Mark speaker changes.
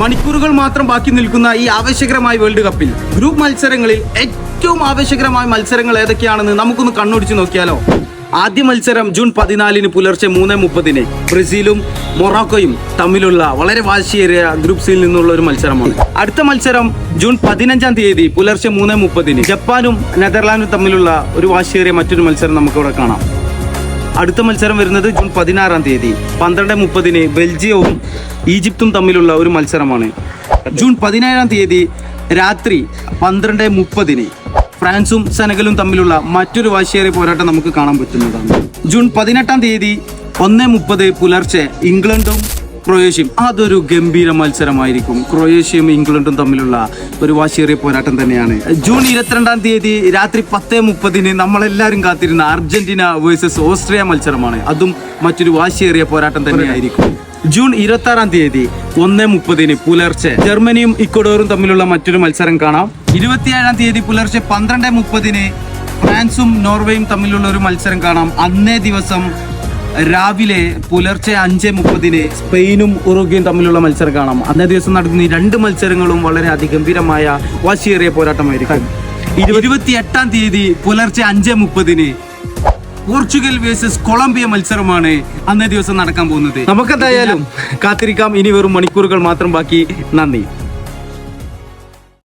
Speaker 1: മണിക്കൂറുകൾ മാത്രം ബാക്കി നിൽക്കുന്ന ഈ ആവേശകരമായ വേൾഡ് കപ്പിൽ ഗ്രൂപ്പ് മത്സരങ്ങളിൽ ഏറ്റവും ആവേശകരമായ മത്സരങ്ങൾ ഏതൊക്കെയാണെന്ന് നമുക്കൊന്ന് കണ്ണോടിച്ച് നോക്കിയാലോ. ആദ്യ മത്സരം ജൂൺ 14 പുലർച്ചെ 3:30 ബ്രസീലും മൊറോക്കോയും തമ്മിലുള്ള വളരെ വാശിയേറിയ ഗ്രൂപ്പ് സിയിൽ നിന്നുള്ള ഒരു മത്സരമാണ്. അടുത്ത മത്സരം ജൂൺ 15 പുലർച്ചെ 3:30 ജപ്പാനും നെതർലാൻഡും തമ്മിലുള്ള ഒരു വാശിയേറിയ മറ്റൊരു മത്സരം നമുക്കിവിടെ കാണാം. അടുത്ത മത്സരം വരുന്നത് ജൂൺ 16 12:30 ബെൽജിയവും ഈജിപ്തും തമ്മിലുള്ള ഒരു മത്സരമാണ്. ജൂൺ 17 രാത്രി 12:30 ഫ്രാൻസും സെനഗലും തമ്മിലുള്ള മറ്റൊരു വാശിയേറിയ പോരാട്ടം നമുക്ക് കാണാൻ പറ്റുന്നതാണ്. ജൂൺ 18 1:30 പുലർച്ചെ ഇംഗ്ലണ്ടും ക്രൊയേഷ്യയും. അതൊരു ഗംഭീര മത്സരമായിരിക്കും. ക്രൊയേഷ്യയും ഇംഗ്ലണ്ടും തമ്മിലുള്ള ഒരു വാശിയേറിയ പോരാട്ടം തന്നെയാണ്. ജൂൺ 22 രാത്രി 10:30 നമ്മളെല്ലാവരും കാത്തിരുന്ന അർജന്റീന വേഴ്സസ് ഓസ്ട്രിയ മത്സരമാണ്. അതും മറ്റൊരു വാശിയേറിയ പോരാട്ടം തന്നെയായിരിക്കും. ജൂൺ 26 1:30 പുലർച്ചെ ജർമ്മനിയും ഇക്വഡോറും തമ്മിലുള്ള മറ്റൊരു മത്സരം കാണാം. 27 പുലർച്ചെ 12:30 ഫ്രാൻസും നോർവേയും തമ്മിലുള്ള ഒരു മത്സരം കാണാം. അന്നേ ദിവസം രാവിലെ പുലർച്ചെ 5:30 സ്പെയിനും ഉറുഗ്വേയും തമ്മിലുള്ള മത്സരം കാണാം. അന്നേ ദിവസം നടക്കുന്ന ഈ രണ്ട് മത്സരങ്ങളും വളരെ അതിഗംഭീരമായ വാശിയേറിയ പോരാട്ടമായിരിക്കും. 28 പുലർച്ചെ 5:30 പോർച്ചുഗൽ വേഴ്സസ് കൊളംബിയ മത്സരമാണ് അന്നേ ദിവസം നടക്കാൻ പോകുന്നത്. നമുക്കെന്തായാലും കാത്തിരിക്കാം. ഇനി വെറും മണിക്കൂറുകൾ മാത്രം ബാക്കി. നന്ദി.